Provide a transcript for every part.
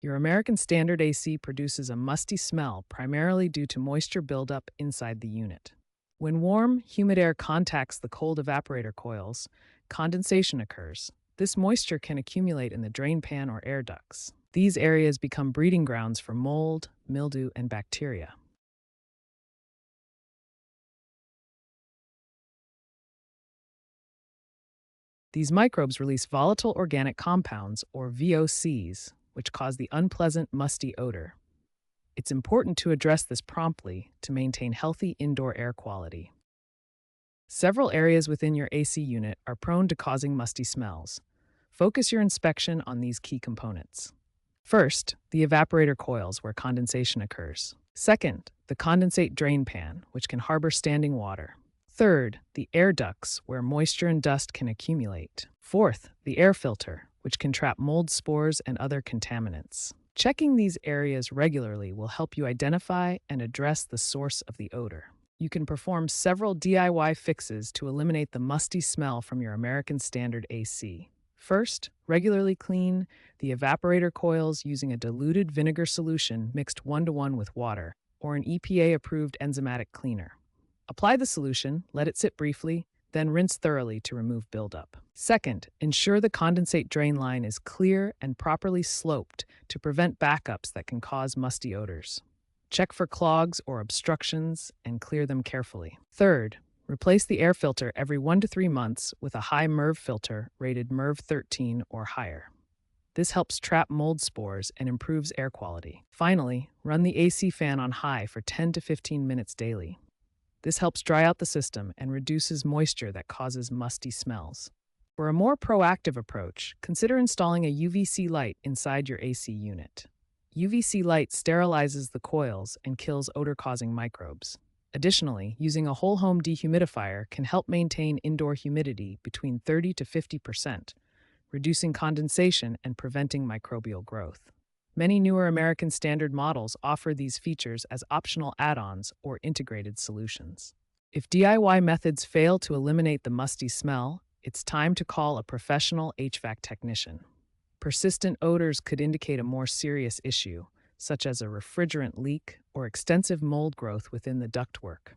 Your American Standard AC produces a musty smell primarily due to moisture buildup inside the unit. When warm, humid air contacts the cold evaporator coils, condensation occurs. This moisture can accumulate in the drain pan or air ducts. These areas become breeding grounds for mold, mildew, and bacteria. These microbes release volatile organic compounds, or VOCs, which cause the unpleasant, musty odor. It's important to address this promptly to maintain healthy indoor air quality. Several areas within your AC unit are prone to causing musty smells. Focus your inspection on these key components. First, the evaporator coils where condensation occurs. Second, the condensate drain pan, which can harbor standing water. Third, the air ducts where moisture and dust can accumulate. Fourth, the air filter, which can trap mold spores and other contaminants. Checking these areas regularly will help you identify and address the source of the odor. You can perform several DIY fixes to eliminate the musty smell from your American Standard AC. First, regularly clean the evaporator coils using a diluted vinegar solution mixed 1-to-1 with water, or an EPA-approved enzymatic cleaner. Apply the solution, let it sit briefly, then rinse thoroughly to remove buildup. Second, ensure the condensate drain line is clear and properly sloped to prevent backups that can cause musty odors. Check for clogs or obstructions and clear them carefully. Third, replace the air filter every 1 to 3 months with a high MERV filter rated MERV 13 or higher. This helps trap mold spores and improves air quality. Finally, run the AC fan on high for 10 to 15 minutes daily. This helps dry out the system and reduces moisture that causes musty smells. For a more proactive approach, consider installing a UVC light inside your AC unit. UVC light sterilizes the coils and kills odor-causing microbes. Additionally, using a whole-home dehumidifier can help maintain indoor humidity between 30 to 50%, reducing condensation and preventing microbial growth. Many newer American Standard models offer these features as optional add-ons or integrated solutions. If DIY methods fail to eliminate the musty smell, it's time to call a professional HVAC technician. Persistent odors could indicate a more serious issue, such as a refrigerant leak or extensive mold growth within the ductwork.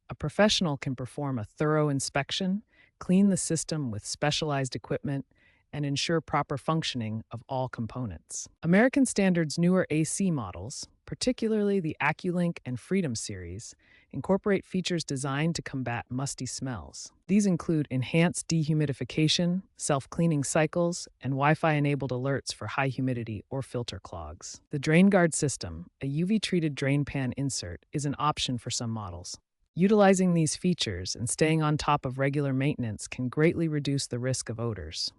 A professional can perform a thorough inspection, clean the system with specialized equipment, and ensure proper functioning of all components. American Standard's newer AC models, particularly the AccuLink and Freedom series, incorporate features designed to combat musty smells. These include enhanced dehumidification, self-cleaning cycles, and Wi-Fi-enabled alerts for high humidity or filter clogs. The Drain Guard system, a UV-treated drain pan insert, is an option for some models. Utilizing these features and staying on top of regular maintenance can greatly reduce the risk of odors.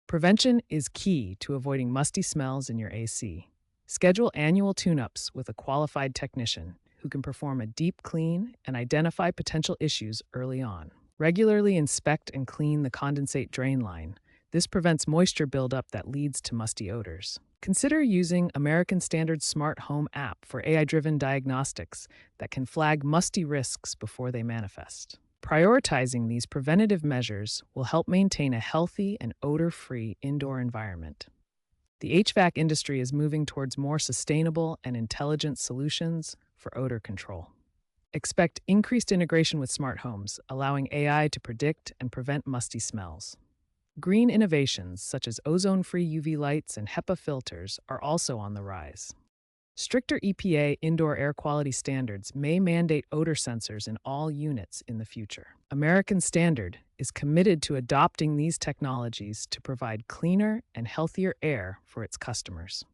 Prevention is key to avoiding musty smells in your AC. Schedule annual tune-ups with a qualified technician who can perform a deep clean and identify potential issues early on. Regularly inspect and clean the condensate drain line. This prevents moisture buildup that leads to musty odors. Consider using American Standard Smart Home app for AI-driven diagnostics that can flag musty risks before they manifest. Prioritizing these preventative measures will help maintain a healthy and odor-free indoor environment. The HVAC industry is moving towards more sustainable and intelligent solutions for odor control. Expect increased integration with smart homes, allowing AI to predict and prevent musty smells. Green innovations such as ozone-free UV lights and HEPA filters are also on the rise. Stricter EPA indoor air quality standards may mandate odor sensors in all units in the future. American Standard is committed to adopting these technologies to provide cleaner and healthier air for its customers.